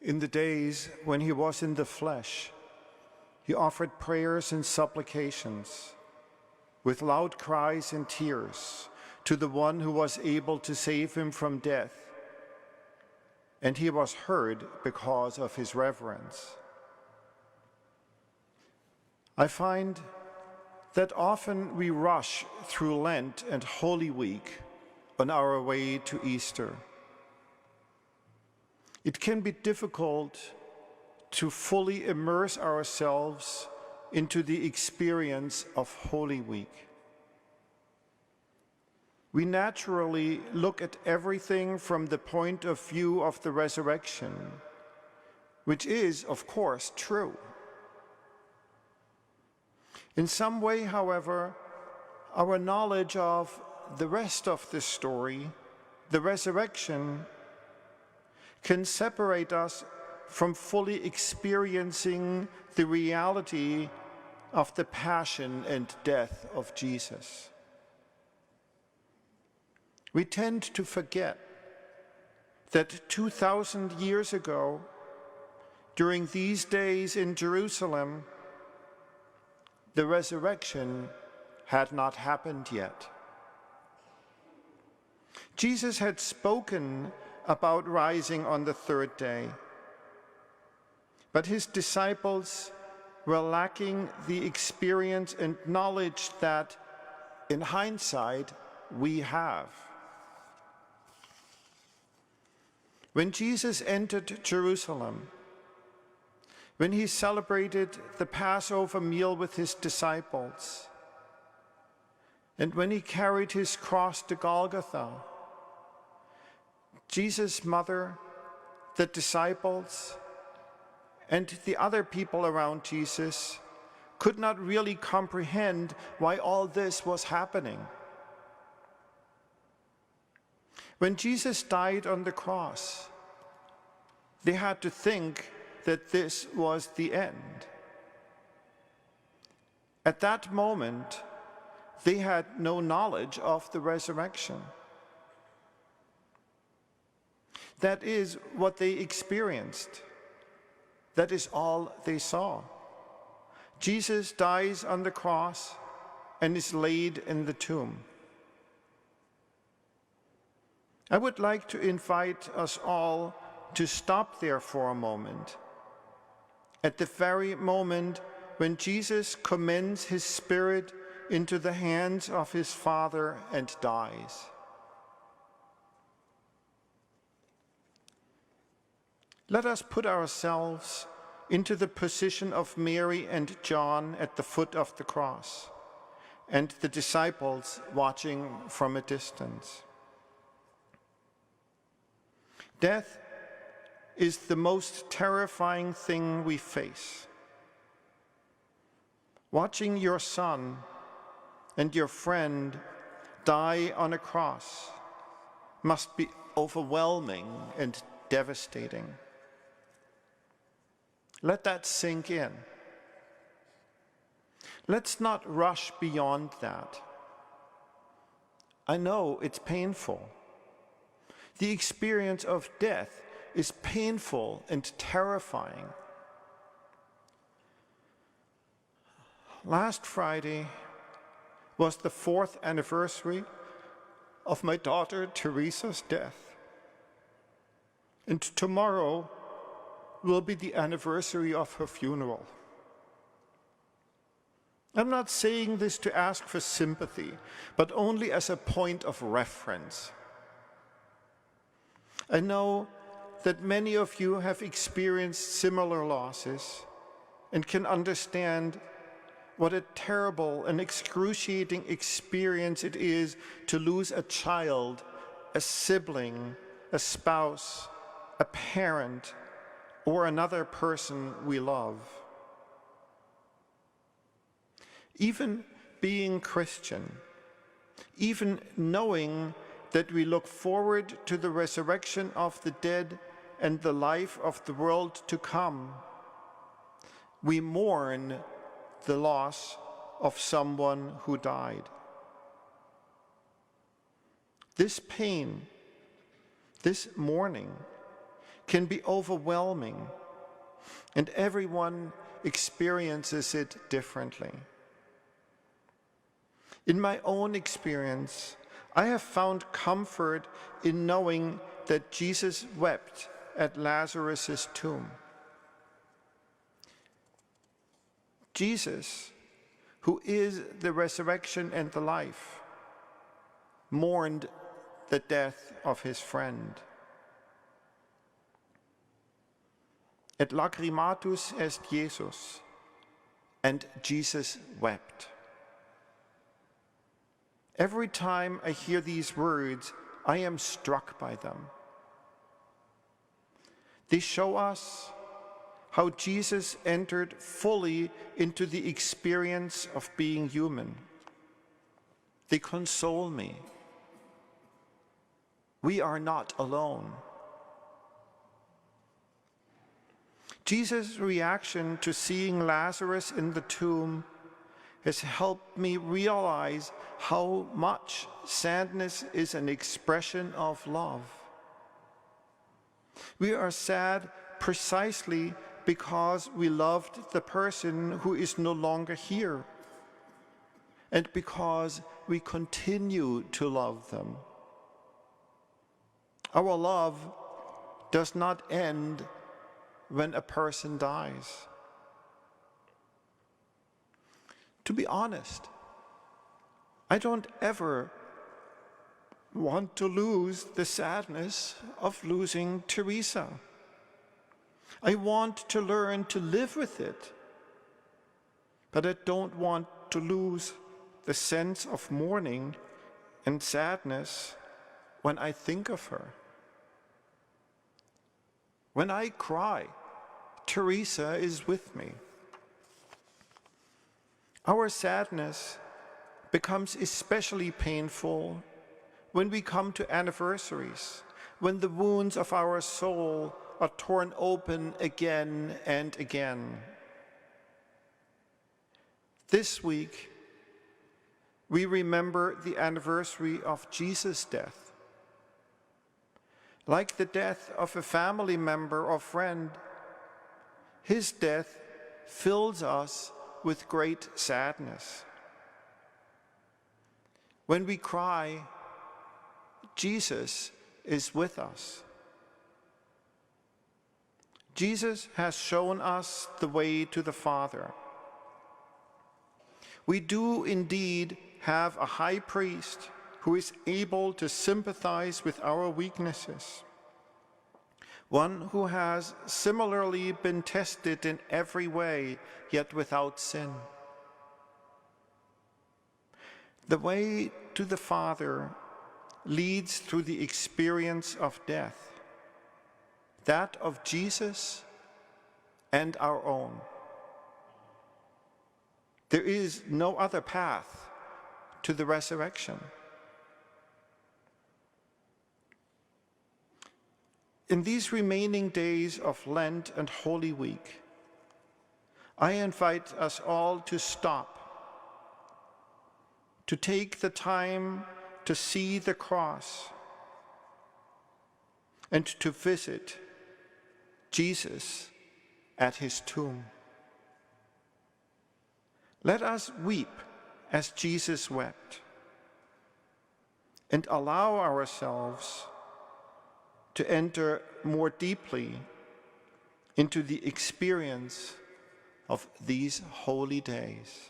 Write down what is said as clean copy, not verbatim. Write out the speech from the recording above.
In the days when he was in the flesh, he offered prayers and supplications with loud cries and tears to the one who was able to save him from death, and he was heard because of his reverence. I find that often we rush through Lent and Holy Week on our way to Easter. It can be difficult to fully immerse ourselves into the experience of Holy Week. We naturally look at everything from the point of view of the resurrection, which is, of course, true. In some way, however, our knowledge of the rest of the story, the resurrection, can separate us from fully experiencing the reality of the passion and death of Jesus. We tend to forget that 2,000 years ago, during these days in Jerusalem, the resurrection had not happened yet. Jesus had spoken about rising on the third day, but his disciples were lacking the experience and knowledge that, in hindsight, we have. When Jesus entered Jerusalem, when he celebrated the Passover meal with his disciples, and when he carried his cross to Golgotha, Jesus' mother, the disciples, and the other people around Jesus could not really comprehend why all this was happening. When Jesus died on the cross, they had to think that this was the end. At that moment, they had no knowledge of the resurrection. That is what they experienced. That is all they saw. Jesus dies on the cross and is laid in the tomb. I would like to invite us all to stop there for a moment, at the very moment when Jesus commends his spirit into the hands of his Father and dies. Let us put ourselves into the position of Mary and John at the foot of the cross, and the disciples watching from a distance. Death is the most terrifying thing we face. Watching your son and your friend die on a cross must be overwhelming and devastating. Let that sink in. Let's not rush beyond that. I know it's painful. The experience of death is painful and terrifying. Last Friday was the 4th anniversary of my daughter Teresa's death. And tomorrow will be the anniversary of her funeral. I'm not saying this to ask for sympathy, but only as a point of reference. I know that many of you have experienced similar losses and can understand what a terrible and excruciating experience it is to lose a child, a sibling, a spouse, a parent, or another person we love. Even being Christian, even knowing that we look forward to the resurrection of the dead and the life of the world to come, we mourn the loss of someone who died. This pain, this mourning, can be overwhelming, and everyone experiences it differently. In my own experience, I have found comfort in knowing that Jesus wept at Lazarus' tomb. Jesus, who is the resurrection and the life, mourned the death of his friend. Et lacrimatus est Jesus, and Jesus wept. Every time I hear these words, I am struck by them. They show us how Jesus entered fully into the experience of being human. They console me. We are not alone. Jesus' reaction to seeing Lazarus in the tomb has helped me realize how much sadness is an expression of love. We are sad precisely because we loved the person who is no longer here, and because we continue to love them. Our love does not end when a person dies. To be honest, I don't ever want to lose the sadness of losing Teresa. I want to learn to live with it, but I don't want to lose the sense of mourning and sadness when I think of her. When I cry, Teresa is with me. Our sadness becomes especially painful when we come to anniversaries, when the wounds of our soul are torn open again and again. This week, we remember the anniversary of Jesus' death. Like the death of a family member or friend, his death fills us with great sadness. When we cry, Jesus is with us. Jesus has shown us the way to the Father. We do indeed have a high priest who is able to sympathize with our weaknesses, one who has similarly been tested in every way, yet without sin. The way to the Father leads through the experience of death, that of Jesus and our own. There is no other path to the resurrection. In these remaining days of Lent and Holy Week, I invite us all to stop, to take the time to see the cross, and to visit Jesus at his tomb. Let us weep as Jesus wept, and allow ourselves to enter more deeply into the experience of these holy days.